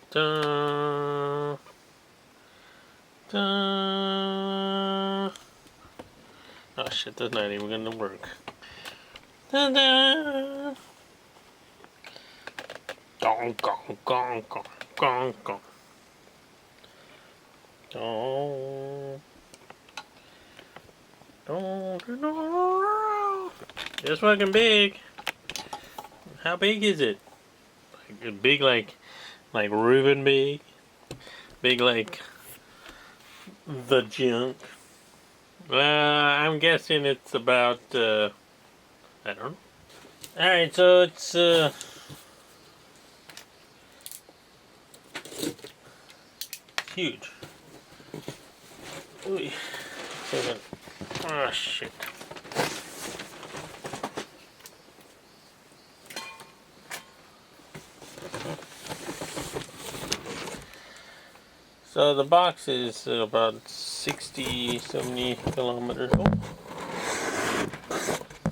Dun, dun. Oh shit, that's not even gonna work. Dun, dun. Gong, gong, gong, gong, gong, gong. Dun. Dun, dun, dun. It's fucking big. How big is it? Like, big like Reuben big? Big like the junk? I'm guessing it's about, I don't know. Alright, so it's, huge. Ooh. Oh shit. So the box is about 60, 70 kilometers.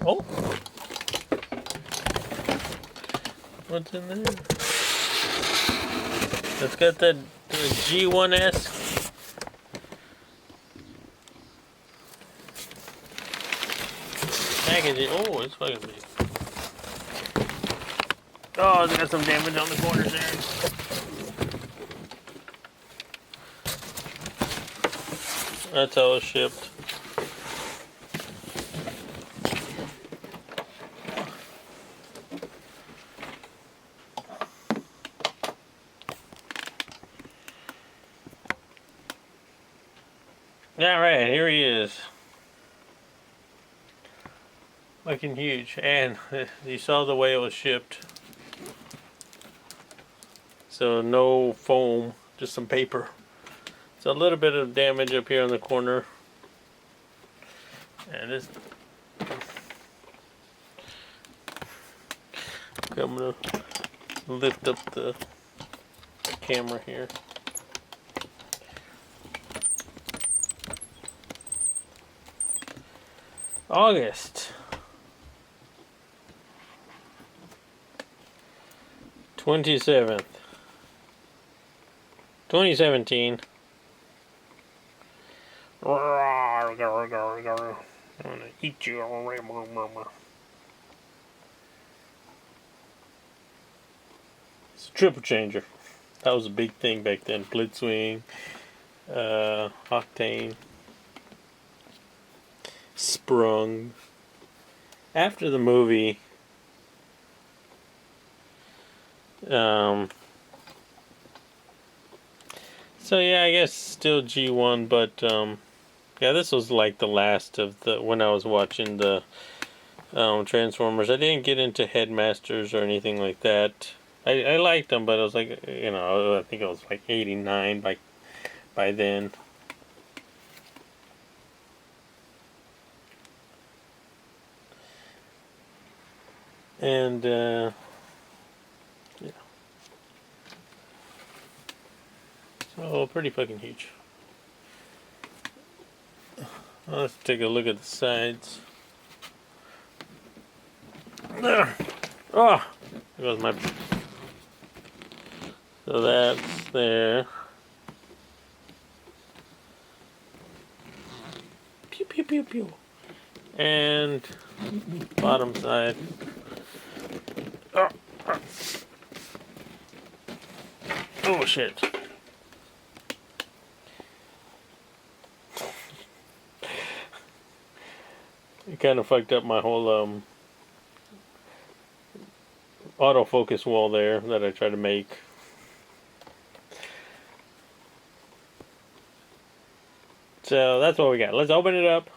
Oh. What's in there? It's got that G1S. Packaging. Oh, it's fucking big. Oh, it's got some damage on the corners there. That's how it's shipped. Alright, here he is. Looking huge. And you saw the way it was shipped. So no foam, just some paper. So a little bit of damage up here on the corner. And this, I'm gonna lift up the camera here. August 27th, 2017. I'm gonna eat you. It's a triple changer. That was a big thing back then. Blitzwing, Octane, Sprung. After the movie, so yeah, I guess still G1, but yeah, this was like the last of the, when I was watching the Transformers. I didn't get into Headmasters or anything like that. I liked them, but I was like, you know, I think it was like 89 by then. And yeah. So pretty fucking huge. Let's take a look at the sides. There. Oh, there goes my. So that's there. Pew pew pew pew. And bottom side. Oh, oh shit. It kind of fucked up my whole autofocus wall there that I tried to make. So that's what we got. Let's open it up.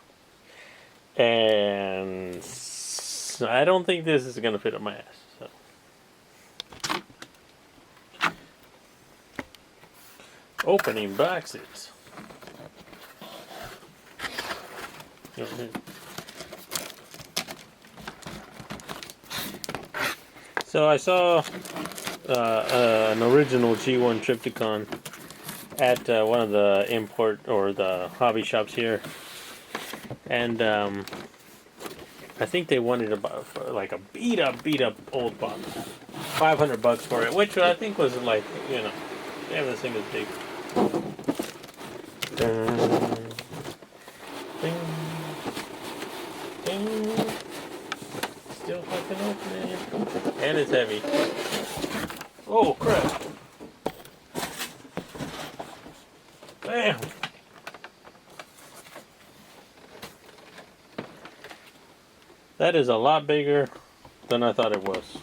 And I don't think this is going to fit up my ass. So. Opening boxes. So I saw an original G1 Trypticon at one of the import or the hobby shops here, and I think they wanted about like a beat up old box, $500 for it, which I think was like, you know, Damn, this thing is big. Dun, ding, ding. Still fucking opening. And it's heavy. Oh, crap. Damn. That is a lot bigger than I thought it was.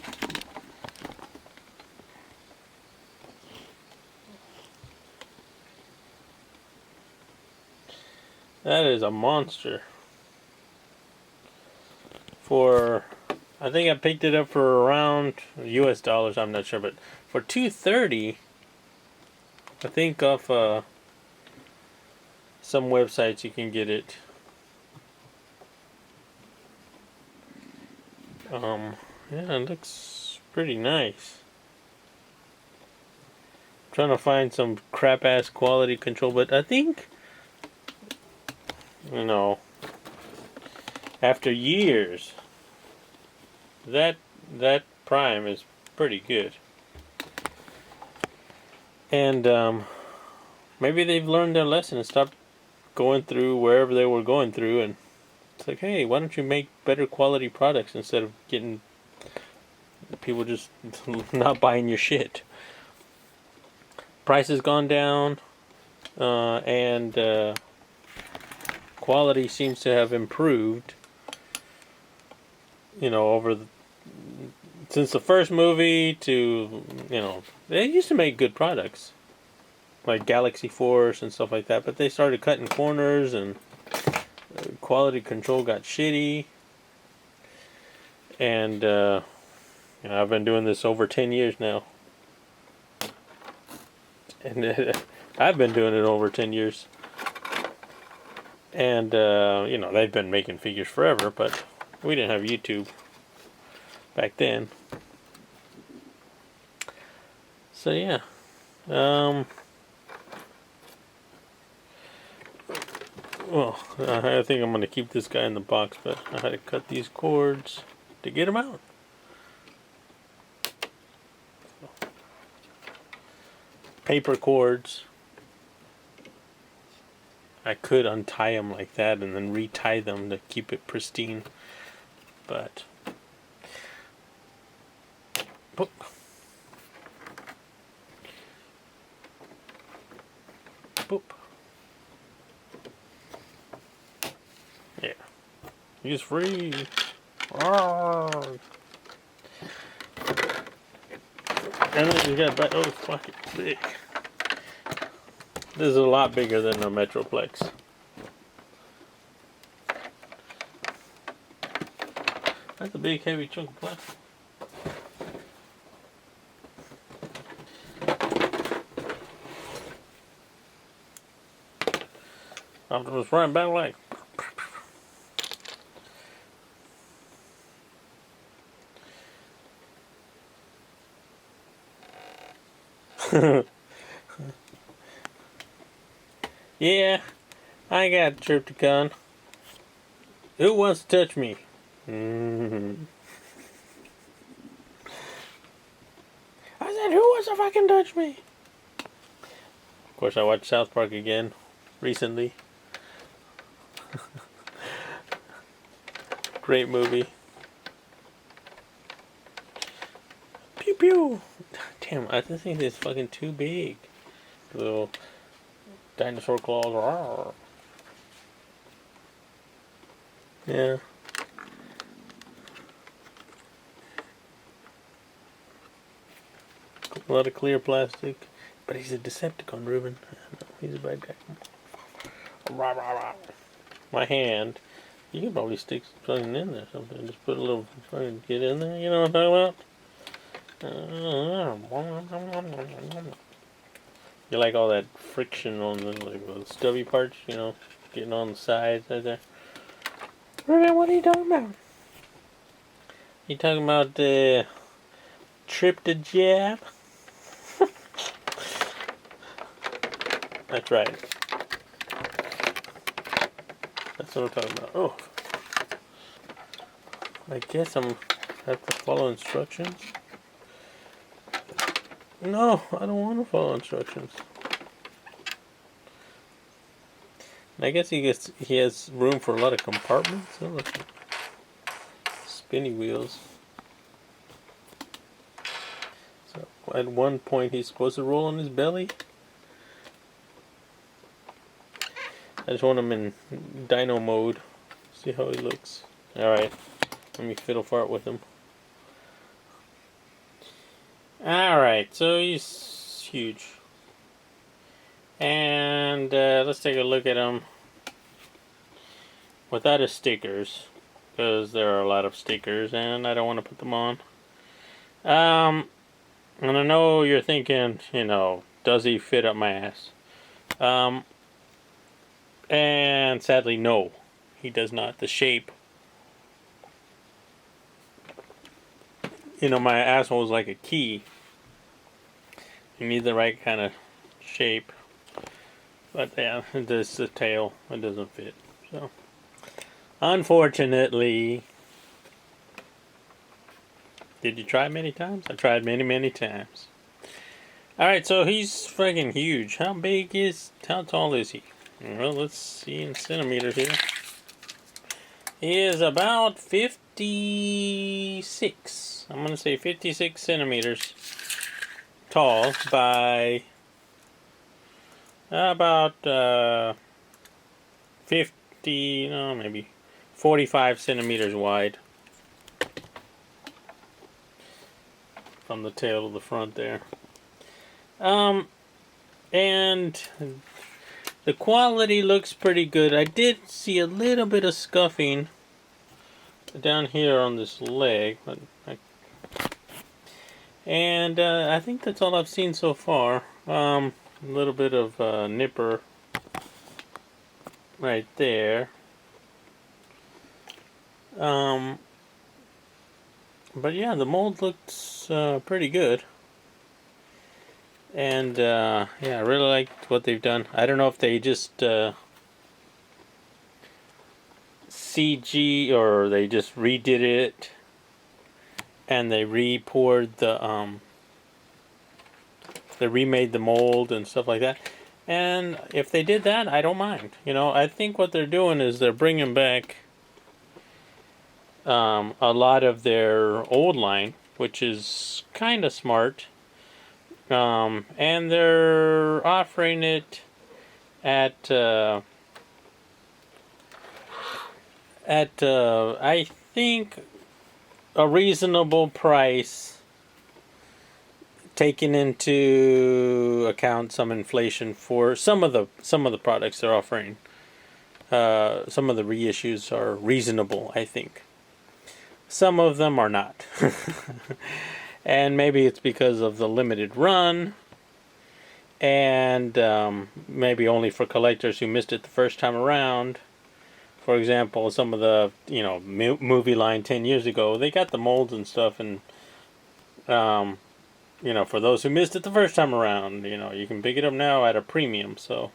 That is a monster. I think I picked it up for around US dollars, I'm not sure, but for $230, I think off some websites you can get it. Yeah, it looks pretty nice. I'm trying to find some crap ass quality control, but I think, you know, after years, that Prime is pretty good. And maybe they've learned their lesson and stopped going through wherever they were going through, and it's like, hey, why don't you make better quality products instead of getting people just not buying your shit. Price has gone down, and quality seems to have improved, you know, since the first movie to, you know, they used to make good products like Galaxy Force and stuff like that, but they started cutting corners and quality control got shitty. And you know, I've been doing this over 10 years now, and I've been doing it over 10 years. And you know, they've been making figures forever, but we didn't have YouTube back then. So yeah, well, I think I'm going to keep this guy in the box, but I had to cut these cords to get him out. Paper cords. I could untie them like that and then retie them to keep it pristine, but boop. Boop. Yeah. He's free. Arrgh. And then you got back. Oh, fuck, it's big. This is a lot bigger than a Metroplex. That's a big, heavy chunk of plastic. Optimus Prime battle line. Yeah, I got Trypticon. Who wants to touch me? I said, who wants to fucking touch me? Of course, I watched South Park again recently. Great movie. Pew pew. Damn, I just think it's fucking too big. Little dinosaur claws. Rawr. Yeah. A lot of clear plastic. But he's a Decepticon, Ruben. No, he's a bad guy. Rawr, rawr, rawr. My hand. You can probably stick something in there or something. Just put a little fucking get in there. You know what I'm talking about? You like all that friction on the stubby parts, you know, getting on the sides right there. Ruben, what are you talking about? You talking about the Trypticon? That's right. That's what I'm talking about. Oh. I guess I'm have to follow instructions. No, I don't want to follow instructions. I guess he has room for a lot of compartments. Oh, look. Spinny wheels. So at one point he's supposed to roll on his belly. I just want him in Dino mode. See how he looks. Alright, let me fiddle fart with him. Alright, so he's huge. And let's take a look at him without his stickers, because there are a lot of stickers and I don't want to put them on. And I know you're thinking, you know, does he fit up my ass? And sadly, no, he does not. The shape, you know, my asshole is like a key. You need the right kind of shape. But yeah, this is the tail. It doesn't fit. So, unfortunately, did you try many times? I tried many, many times. Alright, so he's friggin' huge. How tall is he? Well, let's see in centimeters here. He is about 56. I'm going to say 56 centimeters tall by about 50, no, maybe 45 centimeters wide. From the tail to the front there. And the quality looks pretty good. I did see a little bit of scuffing down here on this leg, but I think that's all I've seen so far. A little bit of nipper right there. But yeah, the mold looks pretty good. And yeah, I really liked what they've done. I don't know if they just CG or they just redid it and they re-poured the they remade the mold and stuff like that. And if they did that, I don't mind. You know, I think what they're doing is they're bringing back a lot of their old line, which is kind of smart. And they're offering it at I think a reasonable price, taking into account some inflation for some of the products they're offering. Some of the reissues are reasonable, I think. Some of them are not. And maybe it's because of the limited run, and maybe only for collectors who missed it the first time around. For example, some of the movie line 10 years ago, they got the molds and stuff, and for those who missed it the first time around, you can pick it up now at a premium. So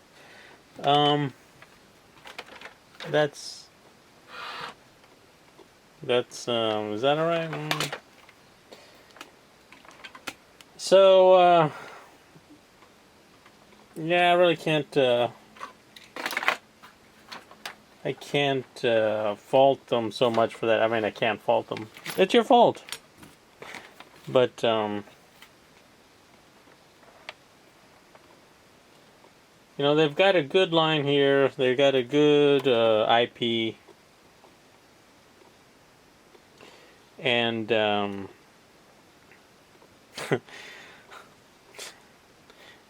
that's is that all right? So, yeah, I really can't, I can't fault them so much for that. I mean, I can't fault them. It's your fault. But, they've got a good line here. They've got a good IP. And,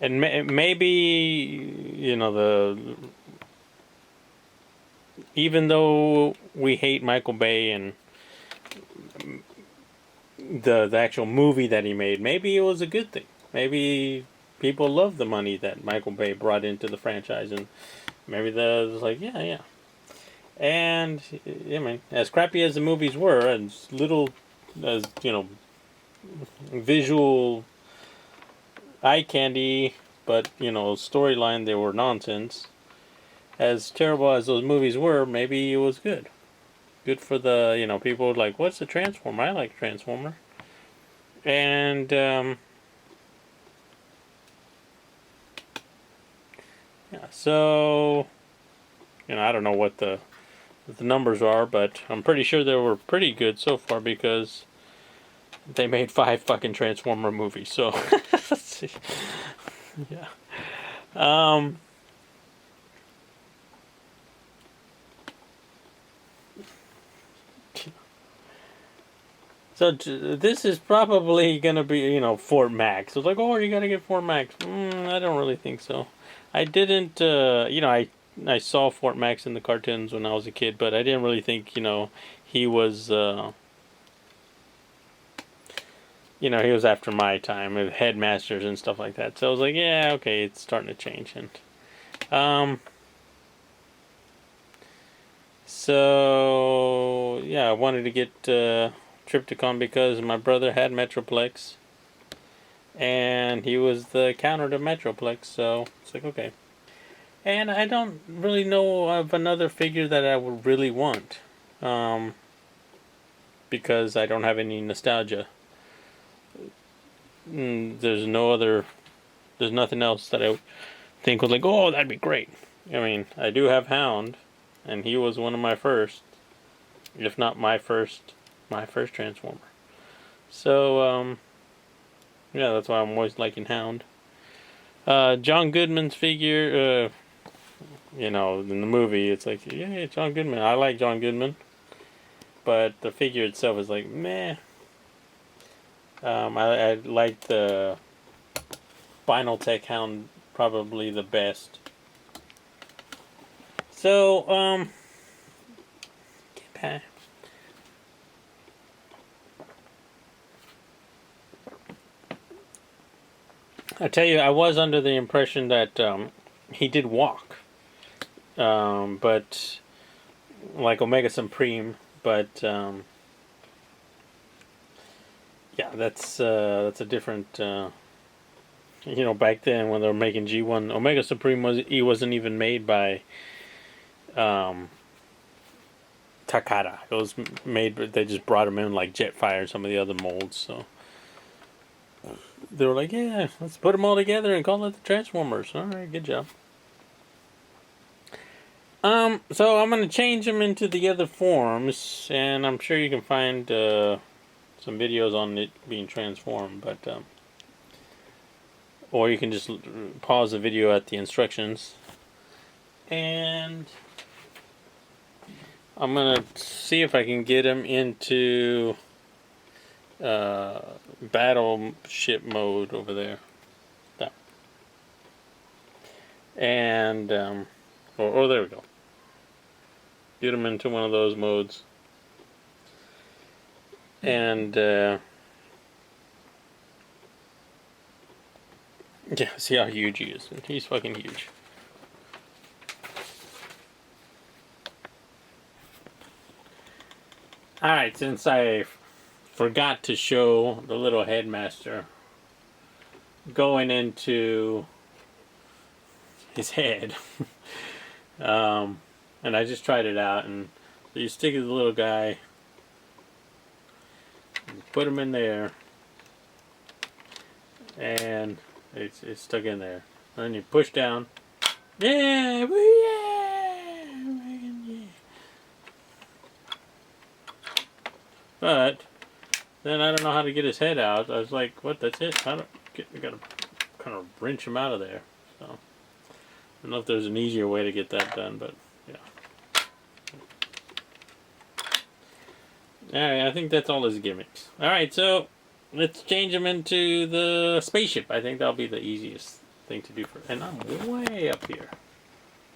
and maybe, even though we hate Michael Bay and the actual movie that he made, maybe it was a good thing. Maybe people love the money that Michael Bay brought into the franchise, and maybe they're like, yeah. And, I mean, as crappy as the movies were, as little as, visual eye candy, but storyline, they were nonsense. As terrible as those movies were, maybe it was good for the people like, what's a Transformer? I like Transformer. And Yeah, so I don't know what the numbers are, but I'm pretty sure they were pretty good so far because they made 5 fucking Transformer movies. So let's see. Yeah. So this is probably gonna be, Fort Max. It's like, oh, you gotta get Fort Max. I don't really think so. I didn't, I saw Fort Max in the cartoons when I was a kid, but I didn't really think, he was, he was after my time with headmasters and stuff like that. So I was like, yeah, okay, it's starting to change. And, so yeah, I wanted to get Trypticon because my brother had Metroplex, and he was the counter to Metroplex. So it's like, okay. And I don't really know of another figure that I would really want, because I don't have any nostalgia. There's nothing else that I think was like, oh, that'd be great. I mean, I do have Hound, and he was one of my first, if not my first Transformer. So, yeah, that's why I'm always liking Hound. John Goodman's figure, in the movie, it's like, yeah, John Goodman. I like John Goodman, but the figure itself is like, meh. I like the Final Tech Hound probably the best. So, get back. I tell you, I was under the impression that he did walk, but like Omega Supreme, but yeah, that's a different. Back then when they were making G1, Omega Supreme wasn't even made by Takara. It was made, but they just brought him in like Jetfire and some of the other molds. So they were like, yeah, let's put them all together and call it the Transformers. All right, good job. So I'm gonna change them into the other forms, and I'm sure you can find some videos on it being transformed, but or you can just pause the video at the instructions, and I'm gonna see if I can get them into Battleship Mode over there. And there we go. Get them into one of those modes. And yeah, see how huge he is. He's fucking huge. Alright, since I forgot to show the little headmaster going into his head, and I just tried it out, and so you stick the little guy, put him in there, and it's stuck in there. And then you push down. Yeah, but then I don't know how to get his head out. I was like, what? That's it? I gotta kind of wrench him out of there. So I don't know if there's an easier way to get that done, but yeah. Alright, I think that's all his gimmicks. Alright, so let's change him into the spaceship. I think that'll be the easiest thing to do for. And I'm way up here.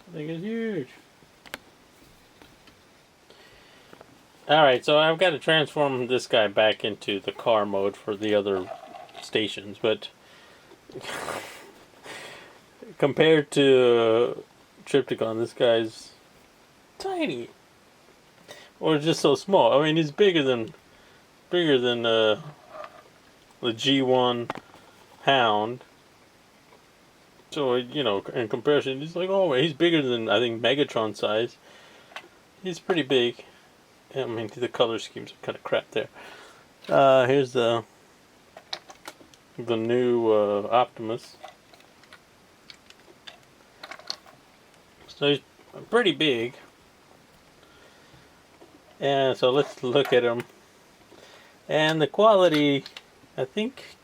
I think it's huge. Alright, so I've got to transform this guy back into the car mode for the other stations, but compared to Trypticon, this guy's tiny. Or just so small. I mean, he's bigger than the G1 Hound. So, in comparison, he's like, oh, he's bigger than, I think, Megatron size. He's pretty big. I mean, the color schemes are kind of crap there. Here's the new Optimus. So he's pretty big. And so let's look at him. And the quality, I think,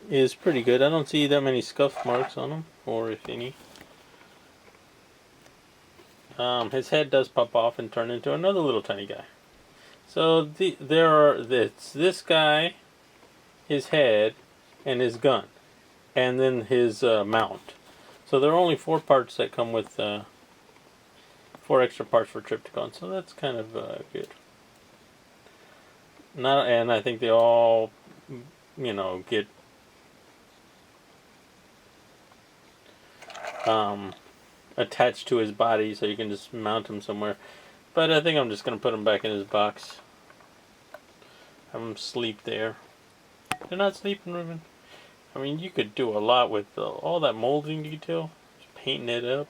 is pretty good. I don't see that many scuff marks on him, or if any. His head does pop off and turn into another little tiny guy. So this guy, his head, and his gun, and then his mount. So there are only 4 parts that come with 4 extra parts for Trypticon. So that's kind of good. And I think they all, get attached to his body, so you can just mount him somewhere. But I think I'm just gonna put him back in his box. Have him sleep there. They're not sleeping, Ruben. I mean, you could do a lot with all that molding detail. Just painting it up.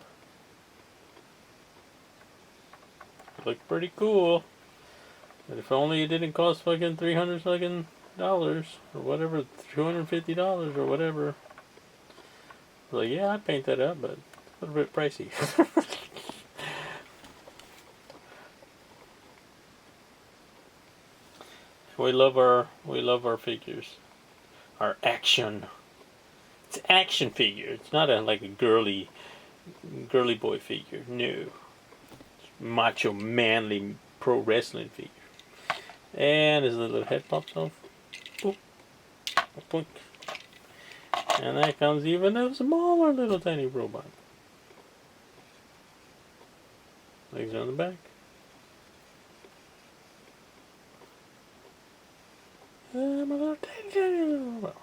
Look pretty cool. But if only it didn't cost fucking $300 fucking dollars or whatever, $250 or whatever. Like, yeah, I'd paint that up, but it's a little bit pricey. We love our figures. Our action. It's an action figure. It's not like a girly boy figure. No. It's macho, manly pro wrestling figure. And his little head pops off. Boop. Boop. And that comes even a smaller little tiny robot. Legs are on the back. I'm a little tiny robot.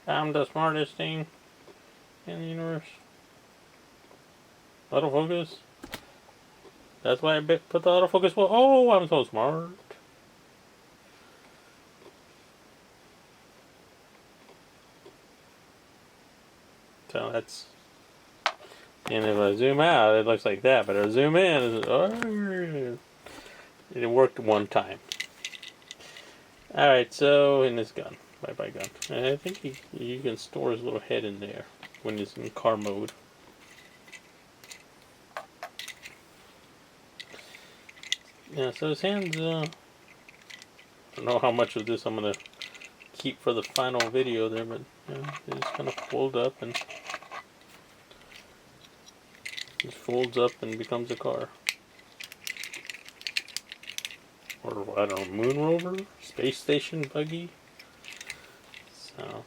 I'm the smartest thing in the universe. Autofocus. That's why I put the autofocus. Well, oh, I'm so smart. So that's. And if I zoom out, it looks like that. But if I zoom in, it worked one time. Alright, so in this gun. Bye-bye gun. And I think you can store his little head in there when it's in car mode. Yeah, so his hands, I don't know how much of this I'm going to keep for the final video there, but they just kind of fold up and just folds up and becomes a car. Or, I don't know, moon rover? Space station buggy? So,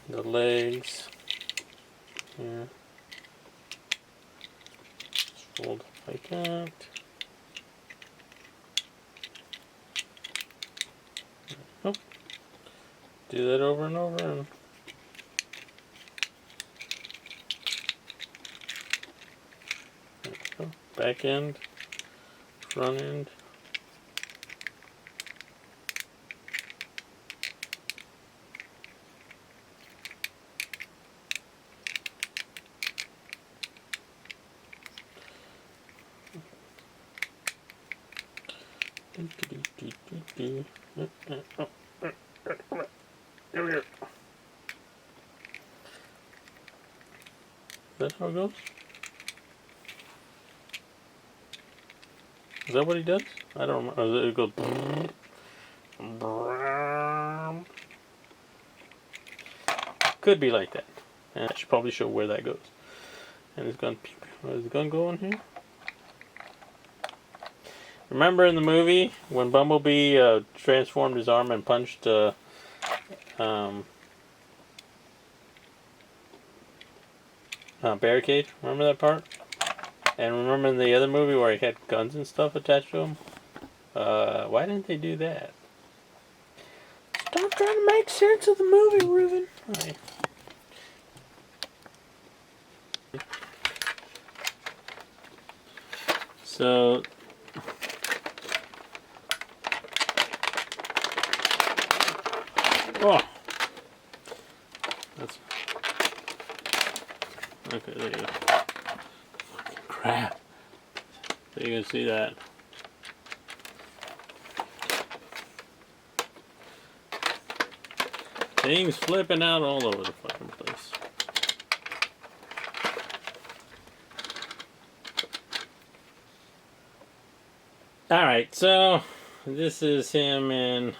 the legs here. Just fold up like that. Oh. Do that over and over and there we go. Back end, front end. There we go. Is that how it goes? Is that what he does? I don't remember. It goes. Could be like that. And I should probably show where that goes. And his gun. Is the gun going here? Remember in the movie when Bumblebee transformed his arm and punched barricade? Remember that part? And remember in the other movie where he had guns and stuff attached to him? Why didn't they do that? Stop trying to make sense of the movie, Ruben. Right. So oh, that's okay. There you go. Fucking crap. So you can see that. Things flipping out all over the fucking place. Alright, so this is him in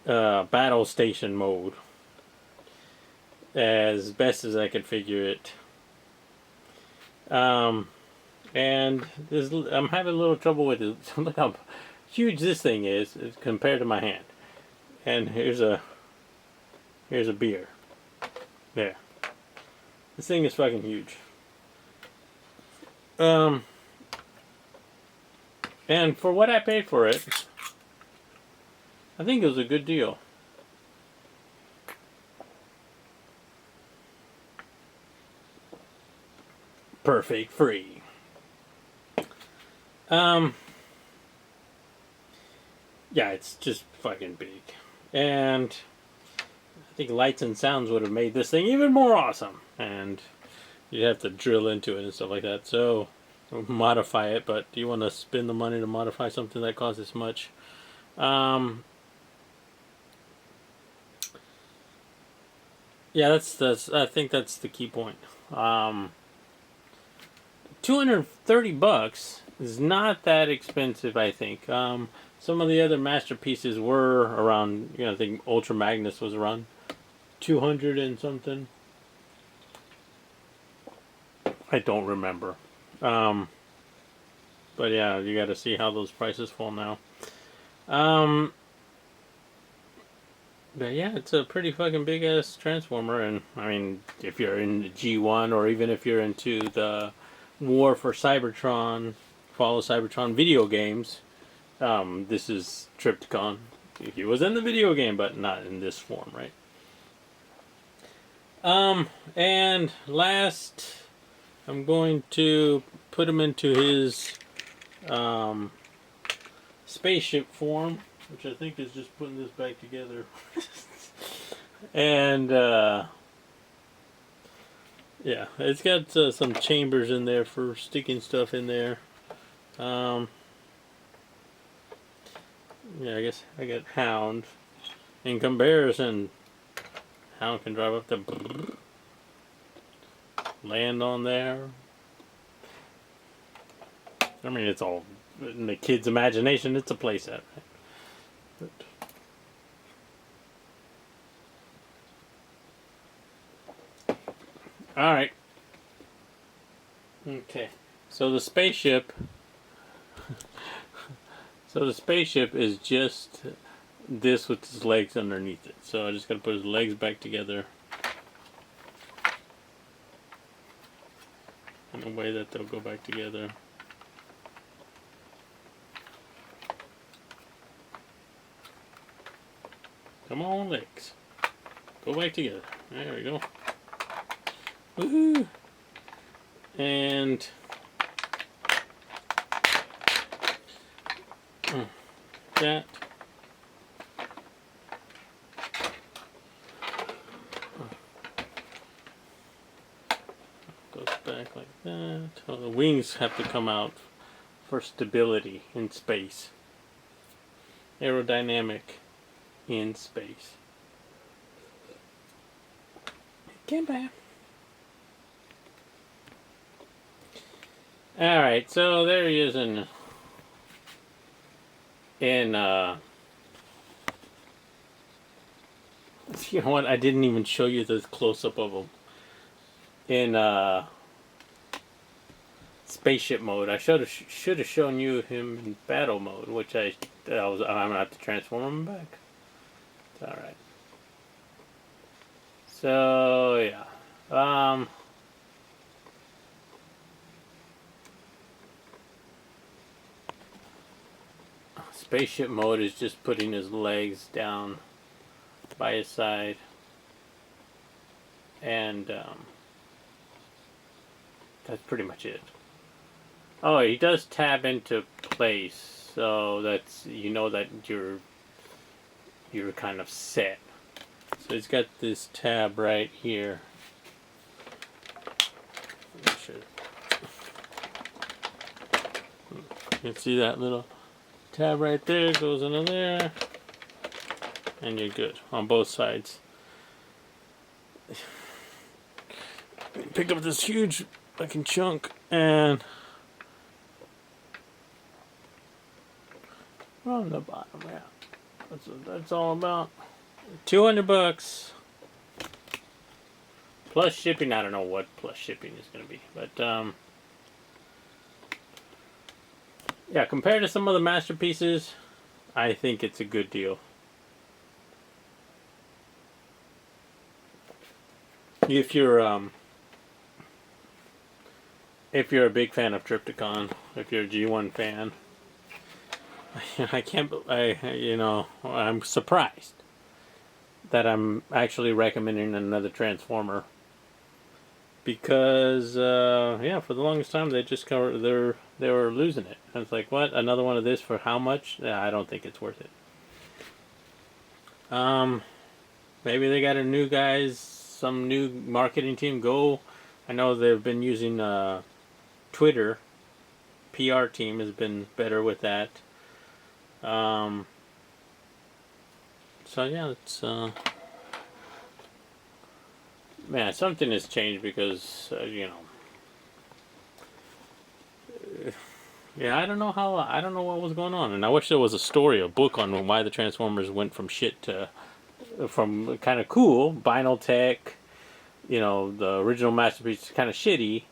battle station mode. As best as I could figure it. And this, I'm having a little trouble with it. Look how huge this thing is compared to my hand. And here's a beer. There. This thing is fucking huge. And for what I paid for it, I think it was a good deal. Perfect free. Yeah, it's just fucking big. And I think Lights and Sounds would have made this thing even more awesome. And you have to drill into it and stuff like that. So, modify it, but do you want to spend the money to modify something that costs this much? Yeah, that's I think that's the key point. $230 is not that expensive, I think. Some of the other masterpieces were around, I think Ultra Magnus was around 200 and something. I don't remember. But yeah, you got to see how those prices fall now. But yeah, it's a pretty fucking big ass transformer, and I mean, if you're in the G1 or even if you're into the War for Cybertron, Follow Cybertron video games, this is Trypticon. He was in the video game, but not in this form, right? And last, I'm going to put him into his spaceship form, which I think is just putting this back together. And yeah, it's got some chambers in there for sticking stuff in there. Yeah, I guess I got Hound. In comparison, Hound can drive up to land on there. I mean, it's all in the kid's imagination. It's a playset, right? But all right. Okay. So the spaceship. So the spaceship is just this with his legs underneath it. So I just got to put his legs back together in a way that they'll go back together. Come on, legs. Go back together. There we go. Woohoo! And that. Goes back like that. Oh, the wings have to come out for stability in space. Aerodynamic in space. Get back. Alright, so there he is in you know what, I didn't even show you the close-up of him. In spaceship mode. I should have shown you him in battle mode, which I'm gonna have to transform him back. It's alright. So yeah. Spaceship mode is just putting his legs down by his side, and that's pretty much it. Oh, he does tab into place, so that's, you know, that you're kind of set. So he's got this tab right here. You can see that little tab right there, goes into there. and you're good on both sides. Pick up this huge fucking chunk, and on the bottom, yeah. That's what that's all about. $200 plus shipping. I don't know what plus shipping is going to be, but yeah, compared to some of the masterpieces, I think it's a good deal. If you're a big fan of Trypticon, if you're a G1 fan, I'm surprised that I'm actually recommending another Transformer, because yeah, for the longest time they were losing it. And it's like, what, another one of this for how much? Yeah, I don't think it's worth it. Maybe they got some new marketing team go. I know they've been using Twitter. PR team has been better with that. So yeah, it's man, something has changed, because yeah, I don't know what was going on, and I wish there was a book on why the Transformers went from shit to from kind of cool vinyl tech, the original masterpiece, kind of shitty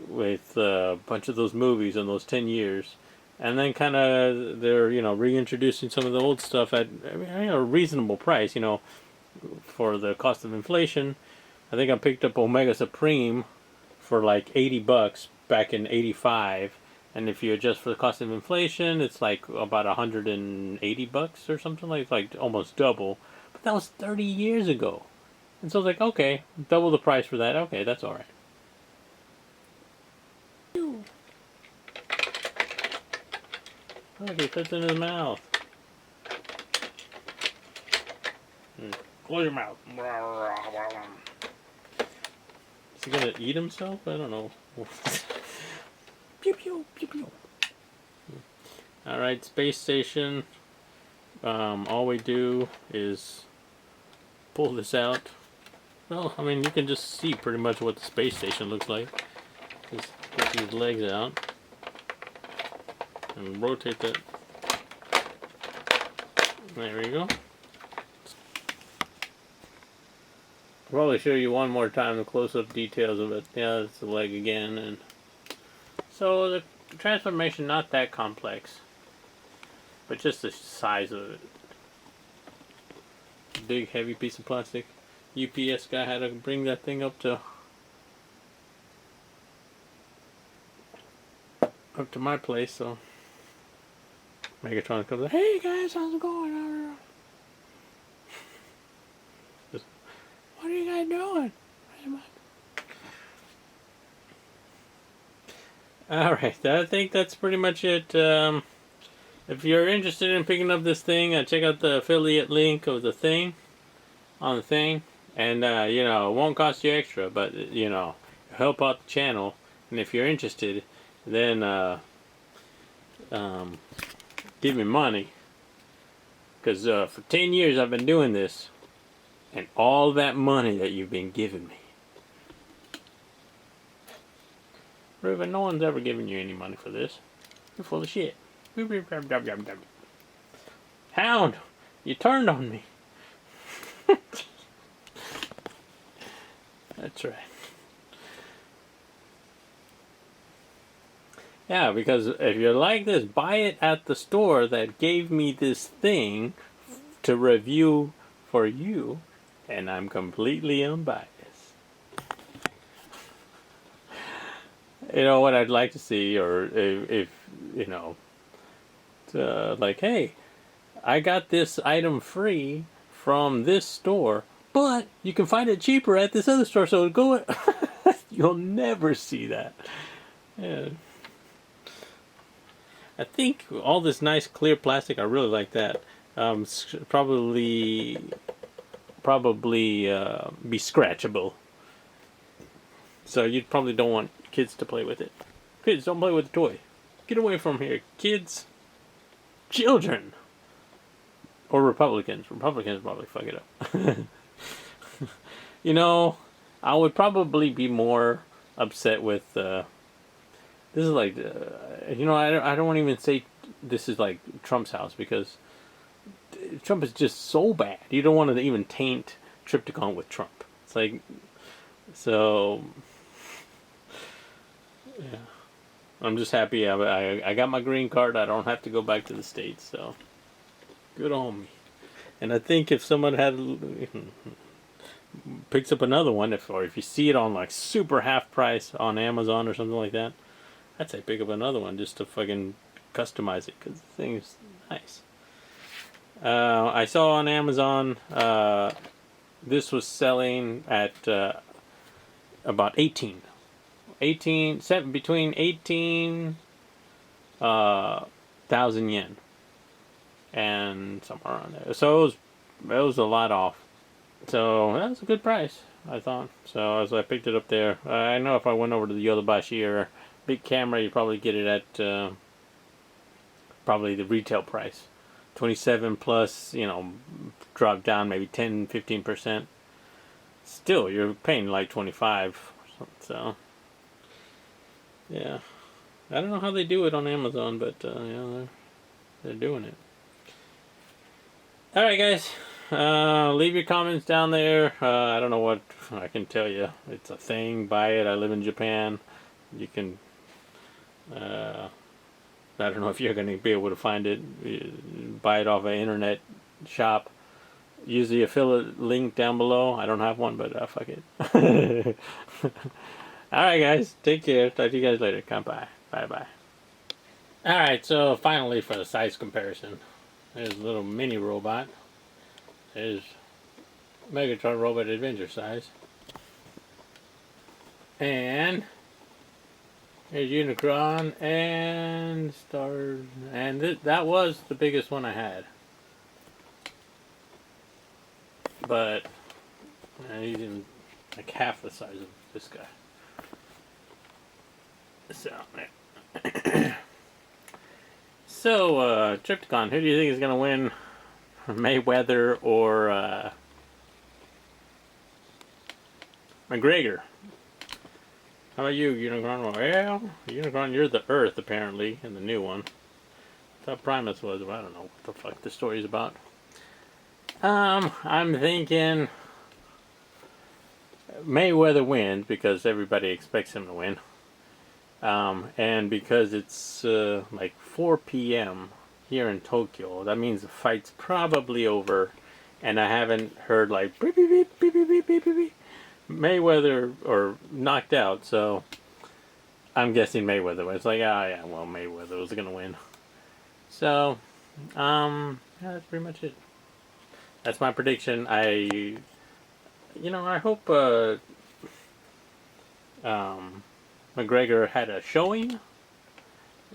with a bunch of those movies in those 10 years. And then kind of they're, reintroducing some of the old stuff at a reasonable price, for the cost of inflation. I think I picked up Omega Supreme for like $80 back in '85. And if you adjust for the cost of inflation, it's like about $180 or something, like almost double. But that was 30 years ago. And so I was like, okay, double the price for that. Okay, that's all right. Look, he fits in his mouth. Close your mouth. Is he gonna eat himself? I don't know. Pew pew pew pew. Alright, space station. All we do is pull this out. Well, I mean, you can just see pretty much what the space station looks like. Just get these legs out and rotate that. There we go. I'll probably show you one more time the close-up details of it. Yeah, it's the leg again, and so the transformation not that complex, but just the size of it. Big heavy piece of plastic. UPS guy had to bring that thing up to my place, so Megatron comes up, hey guys, how's it going? Just, what are you guys doing? Alright, I think that's pretty much it. If you're interested in picking up this thing, check out the affiliate link of the thing on the thing. And, it won't cost you extra, but, help out the channel. And if you're interested, then give me money. Because for 10 years I've been doing this. And all that money that you've been giving me. Ruben, no one's ever given you any money for this. You're full of shit. Hound, you turned on me. That's right. Yeah, because if you like this, buy it at the store that gave me this thing to review for you, and I'm completely unbiased. You know what I'd like to see, or if like, hey, I got this item free from this store, but you can find it cheaper at this other store, so go. You'll never see that. Yeah. I think all this nice clear plastic, I really like that. Probably be scratchable. So you probably don't want kids to play with it. Kids, don't play with the toy. Get away from here, kids. Children. Or Republicans. Republicans probably fuck it up. You know, I would probably be more upset with. This is like, you know, I don't want to even say this is like Trump's house, because Trump is just so bad. You don't want to even taint Trypticon with Trump. It's like, so, yeah. I'm just happy I got my green card. I don't have to go back to the States, so good on me. And I think if someone picks up another one, or if you see it on like super half price on Amazon or something like that, I'd say pick up another one just to fucking customize it, because the thing is nice. I saw on Amazon this was selling at about 18 between 18,000 yen and somewhere around there. So it was a lot off. So that was a good price, I thought. So as I picked it up there, I know if I went over to the Yodobashi or big camera, you probably get it at probably the retail price, 27 plus, you know, drop down maybe 10-15%. Still, you're paying like 25. So yeah, I don't know how they do it on Amazon, but yeah, they're doing it. All right, guys. Leave your comments down there. I don't know what I can tell you. It's a thing. Buy it. I live in Japan. You can. I don't know if you're going to be able to find it. Buy it off an internet shop. Use the affiliate link down below. I don't have one, but fuck it. Alright, guys. Take care. Talk to you guys later. Come by. Bye-bye. Alright, so finally for the size comparison. There's a little mini robot. There's Megatron Robot Adventure size. And here's Unicron and Star. And that was the biggest one I had. But he's in like half the size of this guy. So, Trypticon, who do you think is going to win? Mayweather or McGregor? How about you, Unicron? Well, Unicron, you're the Earth, apparently, in the new one. I thought Primus was, well, I don't know what the fuck the story's about. I'm thinking Mayweather wins because everybody expects him to win. And because it's like 4 p.m. here in Tokyo, that means the fight's probably over, and I haven't heard like beep, beep, beep, beep, beep, beep, beep, beep, Mayweather or knocked out, so I'm guessing Mayweather. It's like, ah, yeah, well, Mayweather was gonna win. So, yeah, that's pretty much it. That's my prediction. I hope McGregor had a showing,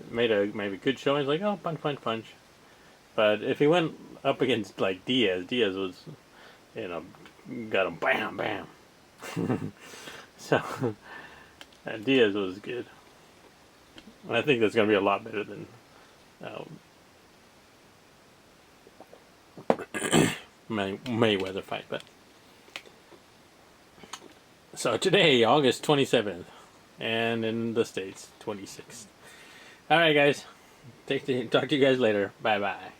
made a maybe good showing. It's like, oh, punch, punch, punch. But if he went up against like Diaz was, got him, bam, bam. So Diaz was good. I think that's gonna be a lot better than Mayweather fight. But so today, August 27th, and in the States, 26th. All right, guys. Talk to you guys later. Bye bye.